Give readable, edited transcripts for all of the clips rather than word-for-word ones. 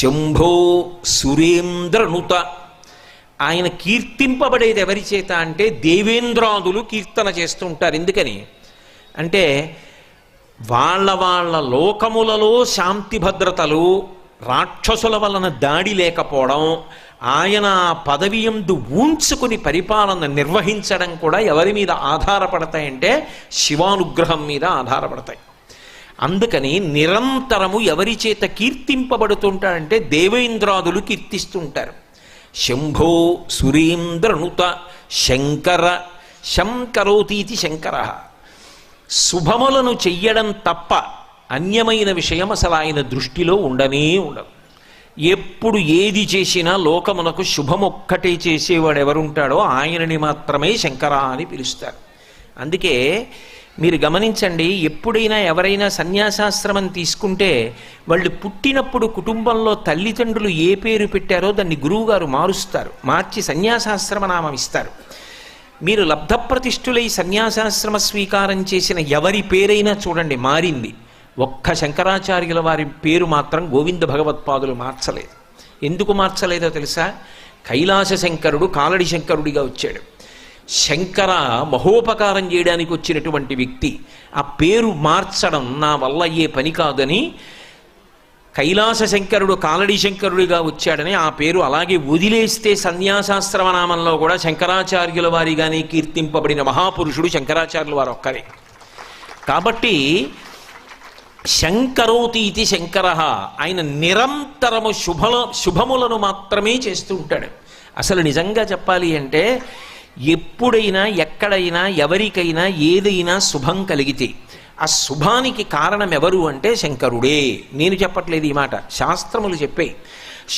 శంభో సురేంద్రనుత. ఆయన కీర్తింపబడేది ఎవరి చేత అంటే దేవేంద్రాదులు కీర్తన చేస్తుంటారు. ఎందుకని అంటే వాళ్ళ వాళ్ళ లోకములలో శాంతి భద్రతలు, రాక్షసుల వలన దాడి లేకపోవడం, ఆయన పదవి యందు ఊంచుకుని పరిపాలన నిర్వహించడం కూడా ఎవరి మీద ఆధారపడతాయంటే శివానుగ్రహం మీద ఆధారపడతాయి. అందుకని నిరంతరము ఎవరి చేత కీర్తింపబడుతుంటాడంటే దేవేంద్రాదులు కీర్తిస్తుంటారు. శంభో సురేంద్రనుత శంకర. శంకరోతీతి శంకర. శుభములను చెయ్యడం తప్ప అన్యమైన విషయం అసలు ఆయన దృష్టిలో ఉండనే ఉండదు. ఎప్పుడు ఏది చేసినా లోకమునకు శుభమొక్కటే చేసేవాడు ఎవరుంటాడో ఆయనని మాత్రమే శంకర అని పిలుస్తారు. అందుకే మీరు గమనించండి, ఎప్పుడైనా ఎవరైనా సన్యాసాశ్రమం తీసుకుంటే వాళ్ళు పుట్టినప్పుడు కుటుంబంలో తల్లిదండ్రులు ఏ పేరు పెట్టారో దాన్ని గురువుగారు మారుస్తారు, మార్చి సన్యాసాశ్రమ నామం ఇస్తారు. మీరు లబ్ధప్రతిష్ఠులై సన్యాసాశ్రమ స్వీకారం చేసిన ఎవరి పేరైనా చూడండి మారింది. ఒక్క శంకరాచార్యుల వారి పేరు మాత్రం గోవింద భగవత్పాదులు మార్చలేదు. ఎందుకు మార్చలేదో తెలుసా? కైలాస శంకరుడు కాలడి శంకరుడిగా వచ్చాడు. శంకర మహోపకారం చేయడానికి వచ్చినటువంటి వ్యక్తి. ఆ పేరు మార్చడం నా వల్ల అయ్యే పని కాదని కైలాస శంకరుడు కాలడి శంకరుడిగా వచ్చాడని ఆ పేరు అలాగే వదిలేస్తే సన్యాసాశ్రమనామంలో కూడా శంకరాచార్యుల వారిగానే కీర్తింపబడిన మహాపురుషుడు శంకరాచార్యుల వారు ఒక్కరే. కాబట్టి శంకరోతి ఇది శంకర. ఆయన నిరంతరము శుభములను మాత్రమే చేస్తూ ఉంటాడు. అసలు నిజంగా చెప్పాలి అంటే ఎప్పుడైనా ఎక్కడైనా ఎవరికైనా ఏదైనా శుభం కలిగితే ఆ శుభానికి కారణం ఎవరు అంటే శంకరుడే. నేను చెప్పట్లేదు ఈ మాట, శాస్త్రములు చెప్పే.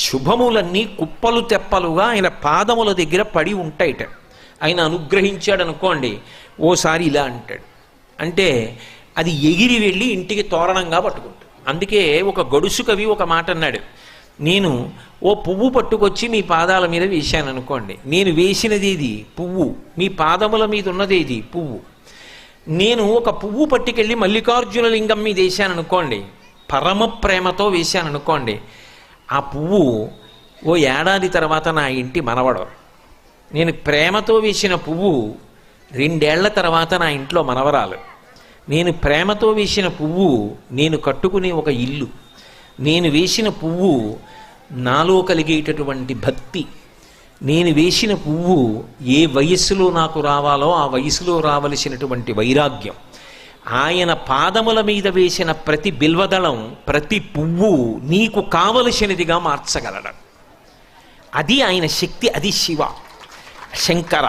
శుభములన్నీ కుప్పలు తెప్పలుగా ఆయన పాదముల దగ్గర పడి ఉంటాయిట. ఆయన అనుగ్రహించాడు అనుకోండి, ఓసారి ఇలా అంటాడు అంటే అది ఎగిరి వెళ్ళి ఇంటికి తోరణంగా పట్టుకుంటాడు. అందుకే ఒక గడుసు కవి ఒక మాట అన్నాడు, నేను ఓ పువ్వు పట్టుకొచ్చి మీ పాదాల మీద వేశాను అనుకోండి, నేను వేసినది ఇది పువ్వు, మీ పాదముల మీద ఉన్నది ఇది పువ్వు. నేను ఒక పువ్వు పట్టుకెళ్ళి మల్లికార్జున లింగం మీద వేశాను అనుకోండి, పరమ ప్రేమతో వేశాను అనుకోండి, ఆ పువ్వు ఓ ఏడాది తర్వాత నా ఇంటి మనవడు. నేను ప్రేమతో వేసిన పువ్వు 2 ఏళ్ల తర్వాత నా ఇంట్లో మనవరాలు. నేను ప్రేమతో వేసిన పువ్వు నేను కట్టుకునే ఒక ఇల్లు. నేను వేసిన పువ్వు నాలో కలిగేటటువంటి భక్తి. నేను వేసిన పువ్వు ఏ వయస్సులో నాకు రావాలో ఆ వయసులో రావలసినటువంటి వైరాగ్యం. ఆయన పాదముల మీద వేసిన ప్రతి బిల్వదళం, ప్రతి పువ్వు నీకు కావలసినదిగా మార్చగలడు. అది ఆయన శక్తి, అది శివ శంకర.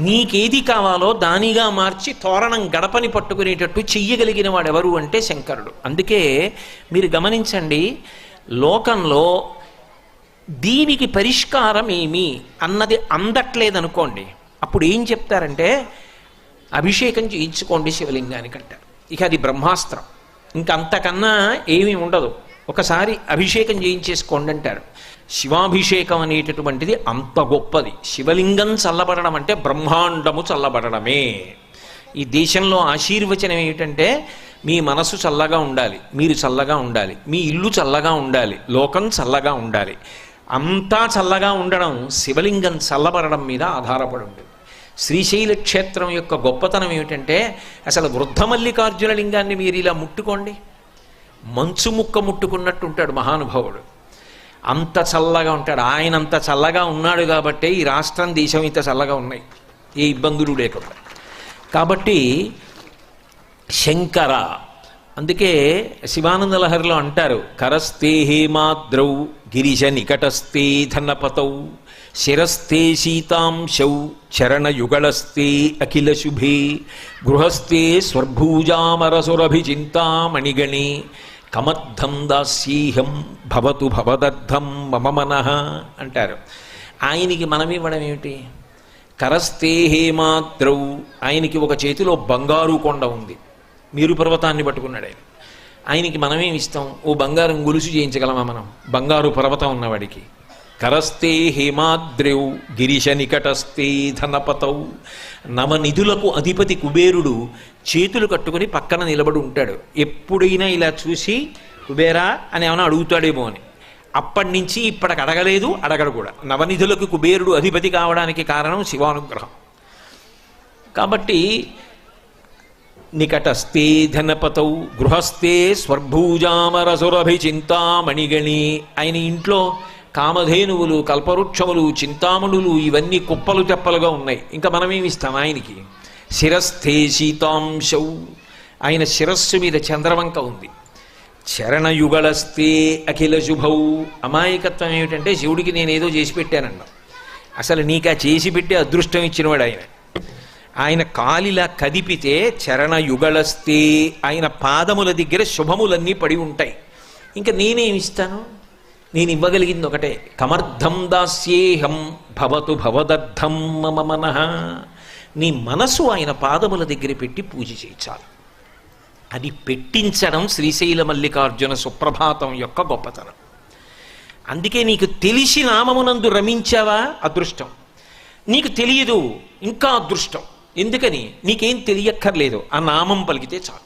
నీకేది కావాలో దానిగా మార్చి తోరణం గడపని పట్టుకునేటట్టు చెయ్యగలిగిన వాడెవరు అంటే శంకరుడు. అందుకే మీరు గమనించండి, లోకంలో దీనికి పరిష్కారం ఏమి అన్నది అందట్లేదనుకోండి, అప్పుడు ఏం చెప్తారంటే అభిషేకం చేయించుకోండి శివలింగానికి అంటారు. ఇక అది బ్రహ్మాస్త్రం, ఇంకంతకన్నా ఏమీ ఉండదు. ఒకసారి అభిషేకం చేయించేసుకోండి అంటారు. శివాభిషేకం అనేటటువంటిది అంత గొప్పది. శివలింగం చల్లబడడం అంటే బ్రహ్మాండము చల్లబడడమే. ఈ దేశంలో ఆశీర్వచనం ఏమిటంటే మీ మనసు చల్లగా ఉండాలి, మీరు చల్లగా ఉండాలి, మీ ఇల్లు చల్లగా ఉండాలి, లోకం చల్లగా ఉండాలి. అంతా చల్లగా ఉండడం శివలింగం చల్లబడడం మీద ఆధారపడి ఉంటుంది. శ్రీశైల క్షేత్రం యొక్క గొప్పతనం ఏమిటంటే అసలు వృద్ధ మల్లికార్జున లింగాన్ని మీరు ఇలా ముట్టుకోండి, మంచు ముక్క ముట్టుకున్నట్టు ఉంటాడు మహానుభావుడు. అంత చల్లగా ఉంటాడు. ఆయన అంత చల్లగా ఉన్నాడు కాబట్టే ఈ రాష్ట్రం దేశం ఇంత చల్లగా ఉన్నాయి, ఏ ఇబ్బందులు లేకుండా. కాబట్టి శంకర. అందుకే శివానంద లహరిలో అంటారు, కరస్తే హేమాద్రౌ గిరిజ నికటస్తే ధనపతౌ శిరస్తే శీతాంశౌ చరణయుగళస్తే అఖిల శుభే గృహస్థే స్వర్భూజామరసురభిచింతామణిగణే కమర్థం దాస్యేహం భవతు భవదర్థం మమ మనః అంటారు. ఆయనకి మనం ఇవ్వడం ఏమిటి? కరస్తే హేమాద్రౌ. ఆయనకి ఒక చేతిలో బంగారు కొండ ఉంది, మేరు పర్వతాన్ని పట్టుకున్నాడు ఆయన. ఆయనకి మనమేమి ఇస్తాం? ఓ బంగారం గొలుసు చేయించగలమా మనం బంగారు పర్వతం ఉన్నవాడికి? కరస్తే హేమాద్రౌ గిరిశ నికటస్తే ధనపతౌ. నవనిధులకు అధిపతి కుబేరుడు చేతులు కట్టుకుని పక్కన నిలబడి ఉంటాడు. ఎప్పుడైనా ఇలా చూసి కుబేరా అని ఏమైనా అడుగుతాడేమో అని. అప్పటి నుంచి ఇప్పటికి అడగలేదు, అడగడు కూడా. నవనిధులకు కుబేరుడు అధిపతి కావడానికి కారణం శివానుగ్రహం. కాబట్టి నికటస్థే ధనపతౌ గృహస్థే స్వర్భూజామరసురభిచింతామణిగణి. ఆయన ఇంట్లో కామధేనువులు, కల్పవృక్షములు, చింతామణులు ఇవన్నీ కుప్పలు తెప్పలుగా ఉన్నాయి. ఇంకా మనమేమిస్తాం ఆయనకి? శిరస్థే శీతాంశౌ, ఆయన శిరస్సు మీద చంద్రవంక ఉంది. చరణయుగళస్తే అఖిల శుభౌ. అమాయకత్వం ఏమిటంటే శివుడికి నేనేదో చేసి పెట్టానన్నా. అసలు నీకు ఆ చేసి పెట్టే అదృష్టం ఇచ్చినవాడు ఆయన. ఆయన కాలిలా కదిపితే చరణయుగళస్తే, ఆయన పాదముల దగ్గర శుభములన్నీ పడి ఉంటాయి. ఇంకా నేనేమిస్తాను? నేను ఇవ్వగలిగింది ఒకటే, కమర్థం దాస్యేహం భవతు భవదర్థం మమ మనః. నీ మనసు ఆయన పాదముల దగ్గర పెట్టి పూజ చేయించాలి. అది పెట్టించడం శ్రీశైల మల్లికార్జున సుప్రభాతం యొక్క గొప్పతనం. అందుకే నీకు తెలిసి నామమునందు రమించావా అదృష్టం, నీకు తెలియదు ఇంకా అదృష్టం. ఎందుకని? నీకేం తెలియక్కర్లేదు, ఆ నామం పలికితే చాలు.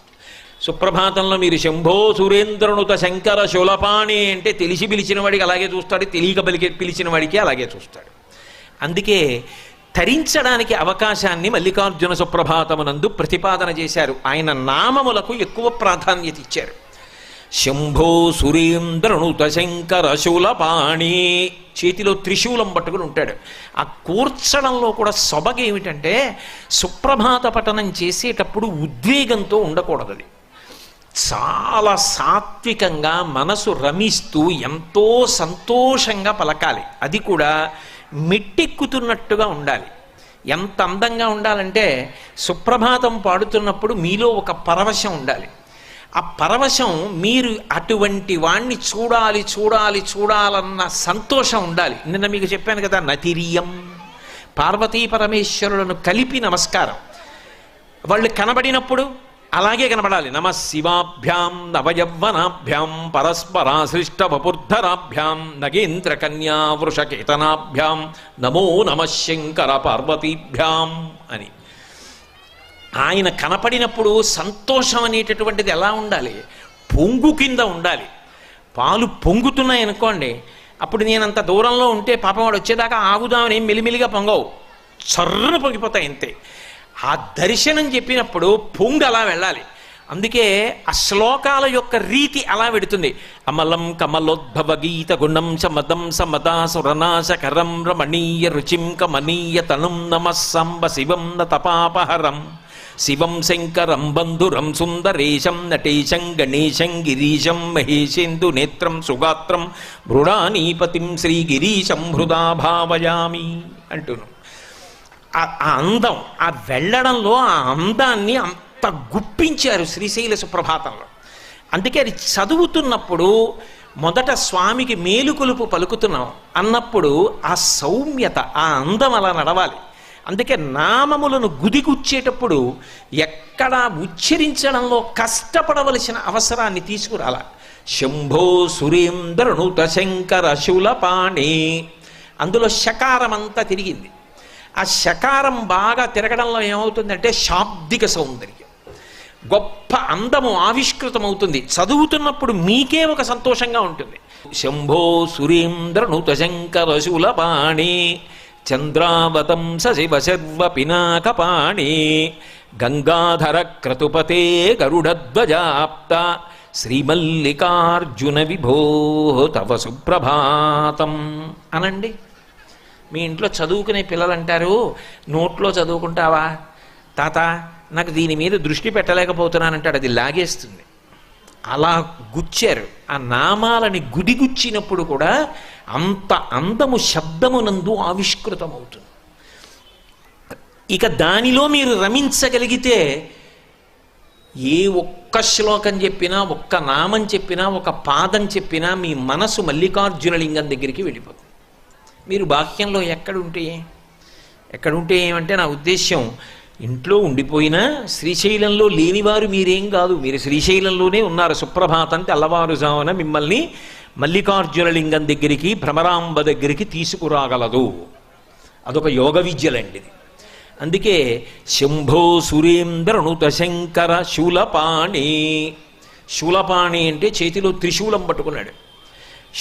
సుప్రభాతంలో మీరు శంభో సురేంద్రనుత శంకర శూలపాణి అంటే తెలిసి పిలిచిన వాడికి అలాగే చూస్తాడు, తెలియక పిలిచిన వాడికి అలాగే చూస్తాడు. అందుకే తరించడానికి అవకాశాన్ని మల్లికార్జున సుప్రభాతమునందు ప్రతిపాదన చేశారు. ఆయన నామములకు ఎక్కువ ప్రాధాన్యత ఇచ్చారు. శంభో సురేంద్రనుత శంకర శూలపాణి, చేతిలో త్రిశూలం పట్టుకుని ఉంటాడు. ఆ కూర్చడంలో కూడా సొబగేమిటంటే సుప్రభాత పఠనం చేసేటప్పుడు ఉద్వేగంతో ఉండకూడదు. అది చాలా సాత్వికంగా మనసు రమిస్తూ ఎంతో సంతోషంగా పలకాలి. అది కూడా మెట్టెక్కుతున్నట్టుగా ఉండాలి. ఎంత అందంగా ఉండాలంటే సుప్రభాతం పాడుతున్నప్పుడు మీలో ఒక పరవశం ఉండాలి. ఆ పరవశం మీరు అటువంటి వాణ్ణి చూడాలి చూడాలి చూడాలన్న సంతోషం ఉండాలి. నిన్న మీకు చెప్పాను కదా, నతిరియం, పార్వతీ పరమేశ్వరులను కలిపి నమస్కారం. వాళ్ళు కనబడినప్పుడు అలాగే కనబడాలి. నమ శివాభ్యాం నవయవ్వనాభ్యాం పరస్పరాశ్లిష్ట వపుర్ధరాభ్యాం నగేంద్ర కన్యా వృషకేతనాభ్యాం నమో నమ శంకర పార్వతీభ్యాం అని. ఆయన కనపడినప్పుడు సంతోషం అనేటటువంటిది ఎలా ఉండాలి? పొంగు కింద ఉండాలి. పాలు పొంగుతున్నాయనుకోండి, అప్పుడు నేను అంత దూరంలో ఉంటే పాపం వాడు వచ్చేదాకా ఆగుదామని మెలిమెలిగా పొంగవు, చర్రను పొంగిపోతాయి అంతే. ఆ దర్శనం చెప్పినప్పుడు పొంగు అలా వెళ్ళాలి. అందుకే ఆ శ్లోకాల యొక్క రీతి అలా పెడుతుంది. అమలం కమలోద్భవ గీత గుణం సమదం సమదాసురనాశకరం రమణీయ రుచిం కమనీయ తనుం నమః సంబ శివం నతపాపహరం శివం శంకరం బంధురం సుందరేశం నటేశం గణేశం గిరీశం మహేశేందు నేత్రం సుగాత్రం మృడానీపతిం శ్రీగిరీశం హృదా భావయామి అంటున్నాం. ఆ అందం, ఆ వెళ్ళడంలో ఆ అందాన్ని అంత గుప్పించారు శ్రీశైల సుప్రభాతంలో. అందుకే అది చదువుతున్నప్పుడు మొదట స్వామికి మేలుకొలుపు పలుకుతున్నాం అన్నప్పుడు ఆ సౌమ్యత, ఆ అందం అలా నడవాలి. అందుకే నామములను గుదిగుచ్చేటప్పుడు ఎక్కడా ఉచ్చరించడంలో కష్టపడవలసిన అవసరాన్ని తీసుకురాల. శంభో సురేంద్రనుత శంకర శూలపాణి, అందులో శకారం అంతా తిరిగింది. ఆ శకారం బాగా తిరగడంలో ఏమవుతుందంటే శాబ్దిక సౌందర్యం, గొప్ప అందము ఆవిష్కృతమవుతుంది. చదువుతున్నప్పుడు మీకే ఒక సంతోషంగా ఉంటుంది. శంభో సురేంద్రనుత శంకర శూలపాణి చంద్రావతం శివ శర్వ పినాకపాణి గంగాధర క్రతుపతే గరుడధ్వజాప్త శ్రీమల్లికార్జున విభో తవ సుప్రభాతం అనండి. మీ ఇంట్లో చదువుకునే పిల్లలు అంటారు, నోట్లో చదువుకుంటావా తాత, నాకు దీని మీద దృష్టి పెట్టలేకపోతున్నానంటాడు, అది లాగేస్తుంది. అలా గుచ్చారు. ఆ నామాలని గుడిగుచ్చినప్పుడు కూడా అంత అందము శబ్దమునందు ఆవిష్కృతమవుతుంది. ఇక దానిలో మీరు రమించగలిగితే ఏ ఒక్క శ్లోకం చెప్పినా, ఒక్క నామం చెప్పినా, ఒక పాదం చెప్పినా మీ మనసు మల్లికార్జున లింగం దగ్గరికి వెళ్ళిపోతుంది. మీరు బాహ్యంలో ఎక్కడుంటే ఏమంటే నా ఉద్దేశ్యం, ఇంట్లో ఉండిపోయినా శ్రీశైలంలో లేనివారు మీరేం కాదు, మీరు శ్రీశైలంలోనే ఉన్నారు. సుప్రభాతం తెల్లవారుజామున మిమ్మల్ని మల్లికార్జున లింగం దగ్గరికి, భ్రమరాంబ దగ్గరికి తీసుకురాగలదు. అదొక యోగ విద్యలండిది. అందుకే శంభో సురేంద్రనుత శంకర శూలపాణి. శూలపాణి అంటే చేతిలో త్రిశూలం పట్టుకున్నాడు.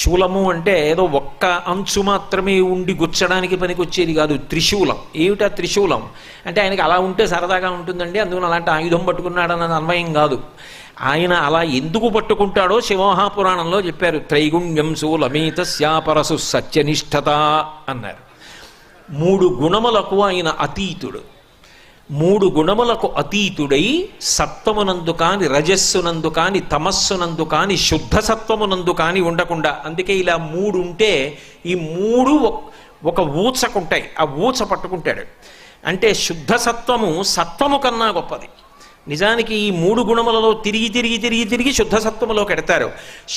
శూలము అంటే ఏదో ఒక్క అంచు మాత్రమే ఉండి గుచ్చడానికి పనికొచ్చేది కాదు, త్రిశూలం. ఏమిటా త్రిశూలం అంటే ఆయనకి అలా ఉంటే సరదాగా ఉంటుందండి, అందుకని అలాంటి ఆయుధం పట్టుకున్నాడన్నది అన్వయం కాదు. ఆయన అలా ఎందుకు పట్టుకుంటాడో శివమహాపురాణంలో చెప్పారు. త్రైగుణ్యం శూలమేతస్యాపరసు సత్యనిష్టత అన్నారు. 3 గుణములకు ఆయన అతీతుడు. 3 గుణములకు అతీతుడై సత్వమునందు కాని, రజస్సునందు కాని, తమస్సునందు కాని, శుద్ధ సత్వమునందు కాని ఉండకుండా, అందుకే ఇలా 3 ఉంటే ఈ 3 ఒక ఊచకుంటాయి, ఆ ఊచ పట్టుకుంటాడు. అంటే శుద్ధ సత్వము సత్వము కన్నా గొప్పది. నిజానికి ఈ 3 గుణములలో తిరిగి తిరిగి తిరిగి తిరిగి శుద్ధ సత్వములో కెడతారు.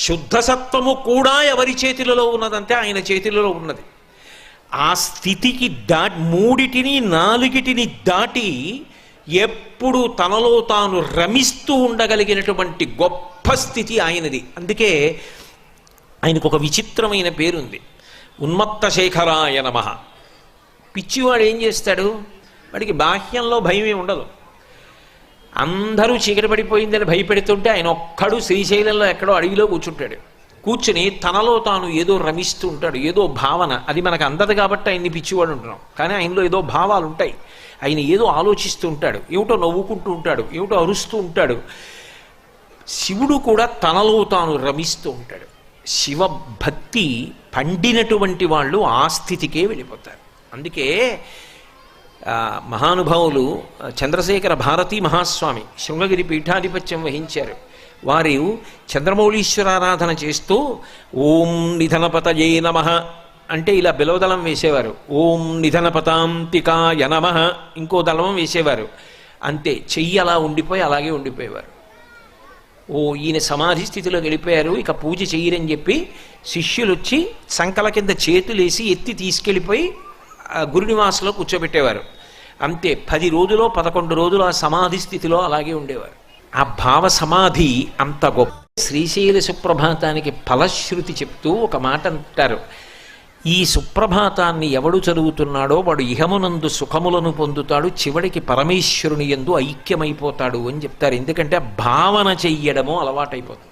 శుద్ధ సత్వము కూడా ఎవరి చేతిలో ఉన్నదంటే ఆయన చేతిలో ఉన్నది. ఆ స్థితికి మూడిటిని 4టిని దాటి ఎప్పుడు తనలో తాను రమిస్తూ ఉండగలిగినటువంటి గొప్ప స్థితి ఆయనది. అందుకే ఆయనకు ఒక విచిత్రమైన పేరుంది, ఉన్మత్త శేఖరాయ నమః. పిచ్చివాడు ఏం చేస్తాడు, వాడికి బాహ్యంలో భయమే ఉండదు. అందరూ చీకటి పడిపోయిందని భయపెడుతుంటే ఆయన ఒక్కడు శ్రీశైలంలో ఎక్కడో అడవిలో కూర్చుంటాడు. కూర్చుని తనలో తాను ఏదో రమిస్తూ ఉంటాడు, ఏదో భావన. అది మనకు అందదు కాబట్టి ఆయన్ని పిచ్చివాడు ఉంటున్నాం, కానీ ఆయనలో ఏదో భావాలు ఉంటాయి. ఆయన ఏదో ఆలోచిస్తూ ఉంటాడు, ఏమిటో నవ్వుకుంటూ ఉంటాడు, ఏమిటో అరుస్తూ ఉంటాడు. శివుడు కూడా తనలో తాను రమిస్తూ ఉంటాడు. శివభక్తి పండినటువంటి వాళ్ళు ఆ స్థితికే వెళ్ళిపోతారు. అందుకే మహానుభావులు చంద్రశేఖర భారతీ మహాస్వామి శృంగగిరి పీఠాధిపత్యం వహించారు. వారు చంద్రమౌళీశ్వరారాధన చేస్తూ ఓం నిధనపతయే నమః అంటే ఇలా బిలవదళం వేసేవారు. ఓం నిధనపతాంతికాయ నమః ఇంకో దళం వేసేవారు. అంతే, చెయ్యి అలా ఉండిపోయి అలాగే ఉండిపోయేవారు. ఓ ఈయన సమాధి స్థితిలో వెళ్ళిపోయారు, ఇక పూజ చెయ్యరని చెప్పి శిష్యులు వచ్చి సంకల కింద చేతులేసి ఎత్తి తీసుకెళ్ళిపోయి గురునివాసంలో కూర్చోబెట్టేవారు. అంతే, 10 రోజులో 11 రోజులు ఆ సమాధి స్థితిలో అలాగే ఉండేవారు. ఆ భావ సమాధి అంత గొప్ప. శ్రీశైల సుప్రభాతానికి ఫలశ్రుతి చెప్తూ ఒక మాట అంటారు, ఈ సుప్రభాతాన్ని ఎవడు చదువుతున్నాడో వాడు ఇహమునందు సుఖములను పొందుతాడు, చివరికి పరమేశ్వరుని యందు ఐక్యమైపోతాడు అని చెప్తారు. ఎందుకంటే భావన చెయ్యడము అలవాటైపోతుంది.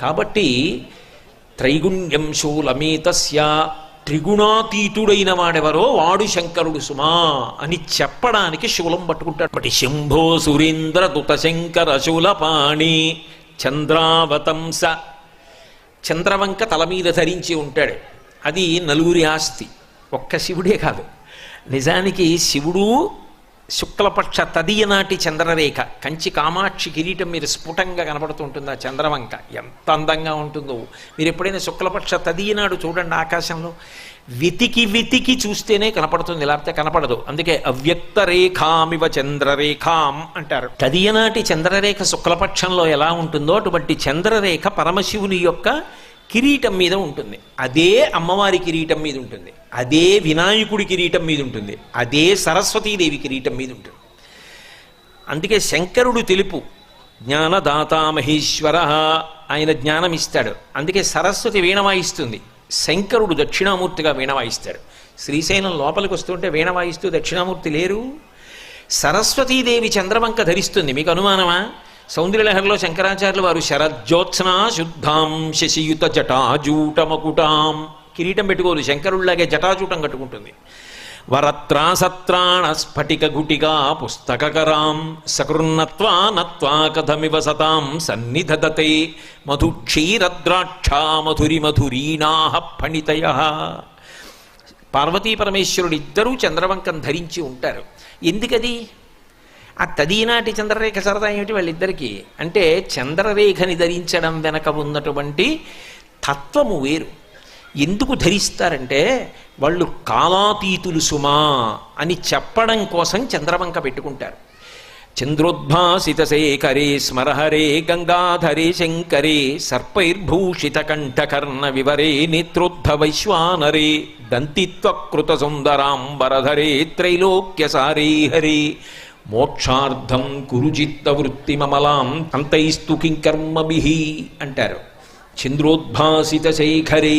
కాబట్టి త్రైగుణ్యం శూలమేతస్య, త్రిగుణాతీతుడైన వాడెవరో వాడు శంకరుడు సుమా అని చెప్పడానికి శూలం పట్టుకుంటాడు. ఒకటి శంభో సురేంద్ర దుత శంకర శూలపాణి చంద్రావతంస, చంద్రవంక తల మీద ధరించి ఉంటాడు. అది నలుగురి ఆస్తి, ఒక్క శివుడే కాదు. నిజానికి శివుడు శుక్లపక్ష తదియ నాటి చంద్రరేఖ, కంచి కామాక్షి కిరీటం మీద స్ఫుటంగా కనపడుతుంటుంది. ఆ చంద్రవంక ఎంత అందంగా ఉంటుందో మీరు ఎప్పుడైనా శుక్లపక్ష తదియ నాడు చూడండి, ఆకాశంలో వెతికి వెతికి చూస్తేనే కనపడుతుంది, లేకపోతే కనపడదు. అందుకే అవ్యక్త రేఖామివ చంద్రరేఖాం అంటారు. తదియనాటి చంద్రరేఖ శుక్లపక్షంలో ఎలా ఉంటుందో అటువంటి చంద్రరేఖ పరమశివుని యొక్క కిరీటం మీద ఉంటుంది. అదే అమ్మవారి కిరీటం మీద ఉంటుంది, అదే వినాయకుడి కిరీటం మీద ఉంటుంది, అదే సరస్వతీదేవి కిరీటం మీద ఉంటుంది. అందుకే శంకరుడు తెలుపు, జ్ఞానదాతా మహేశ్వర, ఆయన జ్ఞానం ఇస్తాడు. అందుకే సరస్వతి వీణ వాయిస్తుంది, శంకరుడు దక్షిణామూర్తిగా వీణ వాయిస్తాడు. శ్రీశైలం లోపలికి వస్తుంటే వీణ వాయిస్తూ దక్షిణామూర్తి లేరు. సరస్వతీదేవి చంద్రవంక ధరిస్తుంది. మీకు అనుమానమా? సౌందర్యలహరిలో శంకరాచార్యులు వారు శరజ్యోత్స్నా శుద్ధాం శశియుత జటాజూటమకుటాం, కిరీటం పెట్టుకోదు, శంకరుల్లాగే జటాజూటం కట్టుకుంటుంది. వరత్రాసత్రాణ స్ఫటిక గుటిగా పుస్తకరాం సకృన్నత్వా నత్వా కథమివ సతాం సన్నిధదతే మధుక్షీరద్రాక్షా మధురి మధురీణాః ఫణితయః. పార్వతీ పరమేశ్వరుడు ఇద్దరూ చంద్రవంకం ధరించి ఉంటారు. ఎందుకది? ఆ తదీనాటి చంద్రరేఖ సరదా ఏమిటి వాళ్ళిద్దరికీ అంటే, చంద్రరేఖని ధరించడం వెనక ఉన్నటువంటి తత్వము వేరు. ఎందుకు ధరిస్తారంటే వాళ్ళు కాలాతీతులు సుమా అని చెప్పడం కోసం చంద్రవంక పెట్టుకుంటారు. చంద్రోద్భాసిత శేఖరే స్మరహరే గంగాధరే శంకరే సర్పైర్భూషిత కంఠకర్ణ వివరే నేత్రోద్ధ వైశ్వానరే దంతిత్వకృత సుందరాంబరధరే త్రైలోక్యసారే హరే మోక్షార్థం కురుచిత్త వృత్తిమమలాం అంతైస్తు కింకర్మభిః అంటారు. చంద్రోద్భాసిత శేఖరే,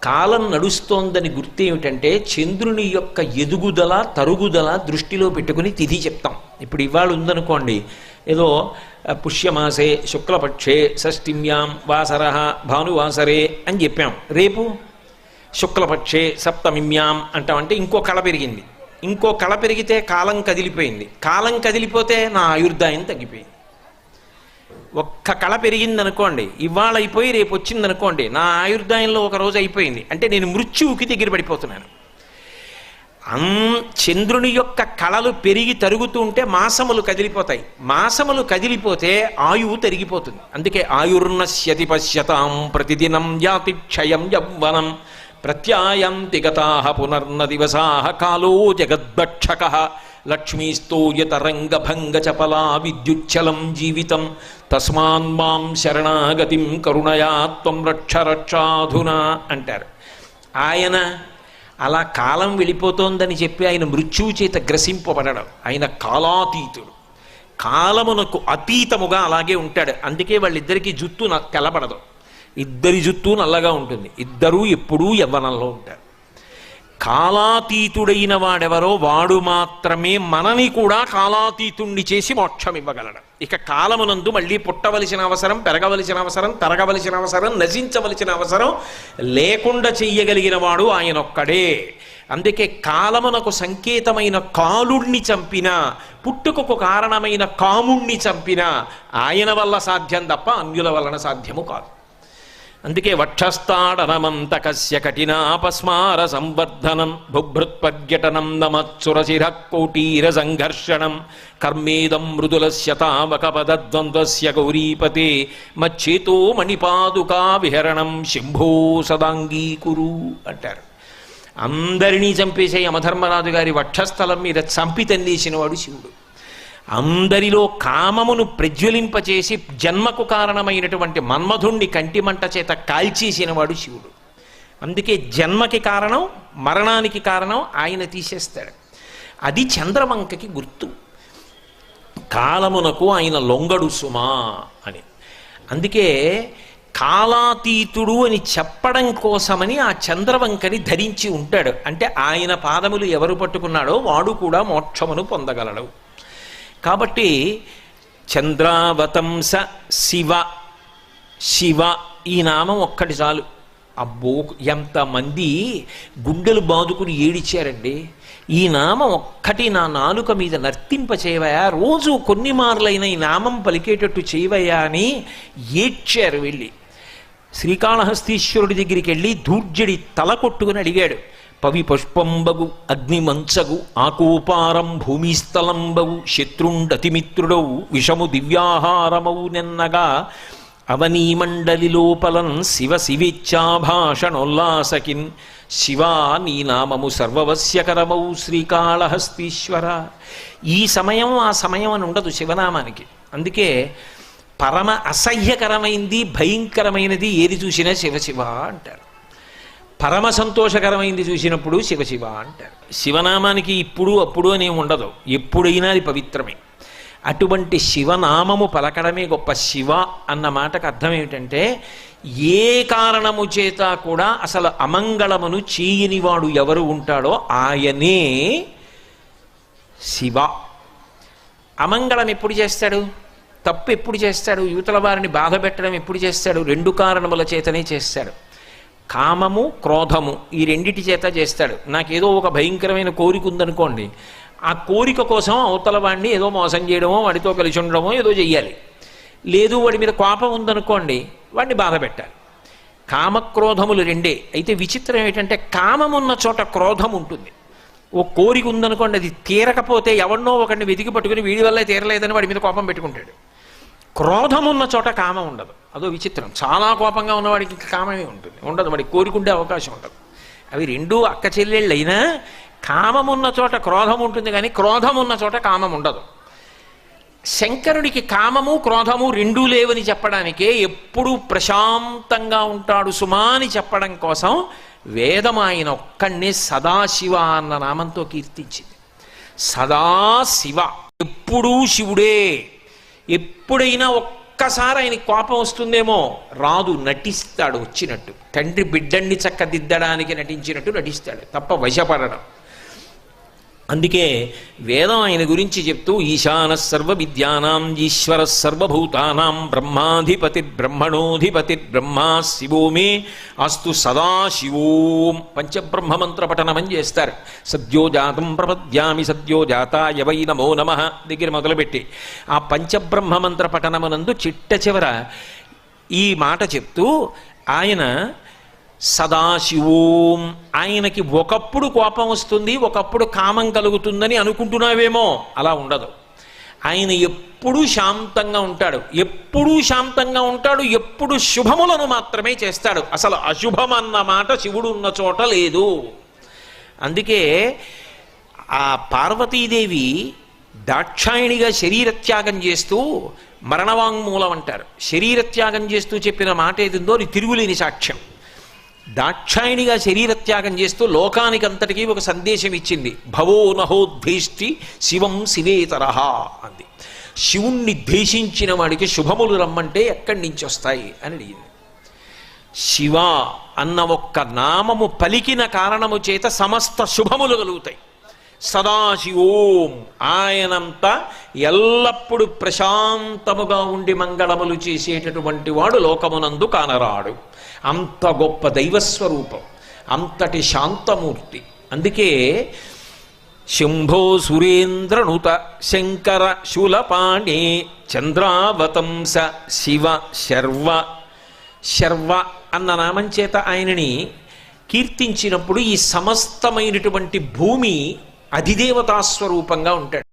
కాలం నడుస్తోందని గుర్తు ఏమిటంటే చంద్రుని యొక్క ఎదుగుదల తరుగుదల దృష్టిలో పెట్టుకుని తిథి చెప్తాం. ఇప్పుడు ఇవాళ ఉందనుకోండి, ఏదో పుష్యమాసే శుక్లపక్షే షష్ఠిమ్యాం వాసర భానువాసరే అని చెప్పాం. రేపు శుక్లపక్షే సప్తమిమ్యాం అంటామంటే ఇంకో కళ పెరిగింది. ఇంకో కళ పెరిగితే కాలం కదిలిపోయింది. కాలం కదిలిపోతే నా ఆయుర్దాయం తగ్గిపోయింది. ఒక్క కళ పెరిగిందనుకోండి, ఇవాళ అయిపోయి రేపు వచ్చిందనుకోండి, నా ఆయుర్దాయంలో ఒక రోజు అయిపోయింది అంటే నేను మృత్యువుకి దగ్గర పడిపోతున్నాను. చంద్రుని యొక్క కళలు పెరిగి తరుగుతూ ఉంటే మాసములు కదిలిపోతాయి. మాసములు కదిలిపోతే ఆయువు తరిగిపోతుంది. అందుకే ఆయుర్నశ్యతి పశ్యతాం ప్రతిదినం యాతి క్షయం యవ్వనం ప్రత్యాయంతి గతాః పునర్న దివసాః కాలో జగద్భక్షకః లక్ష్మీస్తోయతరంగభంగ చపలా విద్యుచ్చలం జీవితం తస్మాన్మాం శరణాగతిం కరుణయా త్వం రక్ష రక్షాధునా అంటారు. ఆయన అలా కాలం వెళ్ళిపోతోందని చెప్పి ఆయన మృత్యువు చేత గ్రసింపబడడం. ఆయన కాలాతీతుడు, కాలమునకు అతీతముగా అలాగే ఉంటాడు. అందుకే వాళ్ళిద్దరికీ జుత్తు తెల్లబడదు, ఇద్దరి జుత్తు నల్లగా ఉంటుంది. ఇద్దరూ ఎప్పుడూ యవ్వనంలో ఉంటారు. కాలాతీతుడైన వాడెవరో వాడు మాత్రమే మనని కూడా కాలాతీతుణ్ణి చేసి మోక్షం ఇవ్వగలడు. ఇక కాలమునందు మళ్ళీ పుట్టవలసిన అవసరం, పెరగవలసిన అవసరం, తరగవలసిన అవసరం, నశించవలసిన అవసరం లేకుండా చెయ్యగలిగిన వాడు ఆయన ఒక్కడే. అందుకే కాలమునకు సంకేతమైన కాలుణ్ణి చంపిన, పుట్టుకకు కారణమైన కాముణ్ణి చంపిన ఆయన వల్ల సాధ్యం తప్ప అన్యుల వలన సాధ్యము కాదు. అందుకే వక్షస్థాడనమంతకస్య కఠినాపస్మార సంవర్ధనం బుభృత్పర్యటనం నమత్సురశిర కోటీర సంఘర్షణం కర్మేదం మృదులస్య తావకపదద్వంద్వస్య గౌరీపతే మచ్చేతో మణిపాదుకా విహరణం శంభో సదాంగీకురు అంటారు. అందరినీ చంపేసే యమధర్మరాజు గారి వక్షస్థలం మీద చంపి తన్నేసిన వాడు శివుడు. అందరిలో కామమును ప్రజ్వలింపచేసి జన్మకు కారణమైనటువంటి మన్మధుణ్ణి కంటిమంట చేత కాల్చేసినవాడు శివుడు. అందుకే జన్మకి కారణం, మరణానికి కారణం ఆయన తీసేస్తాడు. అది చంద్రవంకకి గుర్తు. కాలమునకు ఆయన లొంగడు సుమా అని. అందుకే కాలాతీతుడు అని చెప్పడం కోసమని ఆ చంద్రవంకని ధరించి ఉంటాడు. అంటే ఆయన పాదములు ఎవరు పట్టుకున్నాడో వాడు కూడా మోక్షమును పొందగలడు. కాబట్టి చంద్రావతంస శివ, శివ ఈ నామం ఒక్కటి చాలు. అబ్బో ఎంతమంది గుండెలు బాదుకుని ఏడిచారండి. ఈ నామం ఒక్కటి నా నాలుక మీద నర్తింప చేయవయా, రోజు కొన్ని మార్లైన ఈ నామం పలికేటట్టు చేయవయా అని ఏడ్చారు. వెళ్ళి శ్రీకాళహస్తీశ్వరుడి దగ్గరికి వెళ్ళి ధూర్జడి తల కొట్టుకుని అడిగాడు. పవి పుష్పంబగు అగ్నిమంచగు ఆకూపారం భూమిస్థలంబగు శత్రుండతిమిత్రుడవు విషము దివ్యాహారమవు నెన్నగా అవనీమండలి లోపలన్ శివ శివేచ్ఛాభాషణోల్లాసకిన్ శివా నీ నామము సర్వవస్యకరమౌ శ్రీకాళహస్తీశ్వర. ఈ సమయం ఆ సమయం అని ఉండదు శివనామానికి. అందుకే పరమ అసహ్యకరమైంది, భయంకరమైనది ఏది చూసినా శివశివ అంటారు. పరమ సంతోషకరమైంది చూసినప్పుడు శివశివ అంటారు. శివనామానికి ఇప్పుడు అప్పుడు అని ఉండదు, ఎప్పుడైనా అది పవిత్రమే. అటువంటి శివనామము పలకడమే గొప్ప. శివ అన్న మాటకు అర్థం ఏమిటంటే ఏ కారణము చేత కూడా అసలు అమంగళమును చేయనివాడు ఎవరు ఉంటాడో ఆయనే శివ. అమంగళం ఎప్పుడు చేస్తాడు? తప్పు ఎప్పుడు చేస్తాడు? యువతల వారిని బాధ పెట్టడం ఎప్పుడు చేస్తాడు? రెండు కారణముల చేతనే చేస్తాడు. కామము, క్రోధము ఈ రెండిటి చేత చేస్తాడు. నాకేదో ఒక భయంకరమైన కోరిక ఉందనుకోండి, ఆ కోరిక కోసం అవతల వాడిని ఏదో మోసం చేయడమో, వాడితో కలిసి ఉండడమో ఏదో చెయ్యాలి. లేదు వాడి మీద కోపం ఉందనుకోండి, వాడిని బాధ పెట్టాలి. కామక్రోధములు రెండే. అయితే విచిత్రం ఏంటంటే కామమున్న చోట క్రోధం ఉంటుంది. ఓ కోరిక ఉందనుకోండి, అది తీరకపోతే ఎవరినో ఒకరిని వెతికి పట్టుకుని వీడి వల్ల తీరలేదని వాడి మీద కోపం పెట్టుకుంటాడు. క్రోధం ఉన్న చోట కామం ఉండదు. అదో విచిత్రం. చాలా కోపంగా ఉన్నవాడికి కామమే ఉంటుంది, ఉండదు. వాడికి కోరికుండే అవకాశం ఉండదు. అవి రెండూ అక్క చెల్లెళ్ళైనా కామం ఉన్న చోట క్రోధం ఉంటుంది, కానీ క్రోధం ఉన్న చోట కామం ఉండదు. శంకరుడికి కామము క్రోధము రెండూ లేవని చెప్పడానికే ఎప్పుడూ ప్రశాంతంగా ఉంటాడు సుమా అని చెప్పడం కోసం వేదం ఆయన ఒక్కడినే సదాశివ అన్న నామంతో కీర్తించింది. సదాశివ, ఎప్పుడూ శివుడే. ఎప్పుడైనా ఒక్కసారి ఆయనకి కోపం వస్తుందేమో, రాదు, నటిస్తాడు వచ్చినట్టు. తండ్రి బిడ్డన్ని చక్కదిద్దడానికి నటించినట్టు నటిస్తాడు తప్ప వశపడడం. అందుకే వేదం ఆయన గురించి చెప్తూ ఈశాన సర్వ విద్యానాం ఈశ్వర సర్వభూతానాం బ్రహ్మాధిపతిర్బ్రహ్మణోధిపతిర్బ్రహ్మా శివో మే అస్తు సదాశివోం పంచబ్రహ్మమంత్ర పఠనమని చేస్తారు. సద్యోజాతం ప్రపద్యామి సద్యోజాతాయ వై నమో నమః దగ్గర మొదలుపెట్టి ఆ పంచబ్రహ్మమంత్ర పఠనమునందు చిట్ట చివర ఈ మాట చెప్తూ ఆయన సదాశివోం, ఆయనకి ఒకప్పుడు కోపం వస్తుంది, ఒకప్పుడు కామం కలుగుతుందని అనుకుంటున్నావేమో, అలా ఉండదు. ఆయన ఎప్పుడూ శాంతంగా ఉంటాడు, ఎప్పుడూ శాంతంగా ఉంటాడు, ఎప్పుడు శుభములను మాత్రమే చేస్తాడు. అసలు అశుభం అన్న మాట శివుడు ఉన్న చోట లేదు. అందుకే ఆ పార్వతీదేవి దాక్షాయణిగా శరీరత్యాగం చేస్తూ మరణవాంగ్మూలం అంటారు. శరీరత్యాగం చేస్తూ చెప్పిన మాట ఏదిందో అది తిరుగులేని సాక్ష్యం. దాక్షాయణిగా శరీరత్యాగం చేస్తూ లోకానికంతటికీ ఒక సందేశం ఇచ్చింది. భవో నహోద్భేష్టి శివం శివేతరహ అంది. శివుణ్ణి ద్వేషించిన వాడికి శుభములు రమ్మంటే ఎక్కడి నుంచి వస్తాయి అని అడిగింది. శివ అన్న ఒక్క నామము పలికిన కారణము చేత సమస్త శుభములు కలుగుతాయి. సదాశివోం, ఆయనంతా ఎల్లప్పుడూ ప్రశాంతముగా ఉండి మంగళములు చేసేటటువంటి వాడు లోకమునందు కానరాడు. అంత గొప్ప దైవస్వరూపం, అంతటి శాంతమూర్తి. అందుకే శంభో సురేంద్రనుత శంకర శూలపాణే చంద్రావతంస శివ శర్వ. శర్వ అన్న నామం చేత ఆయనని కీర్తించినప్పుడు ఈ సమస్తమైనటువంటి భూమి అధిదేవతాస్వరూపంగా ఉంటాడు.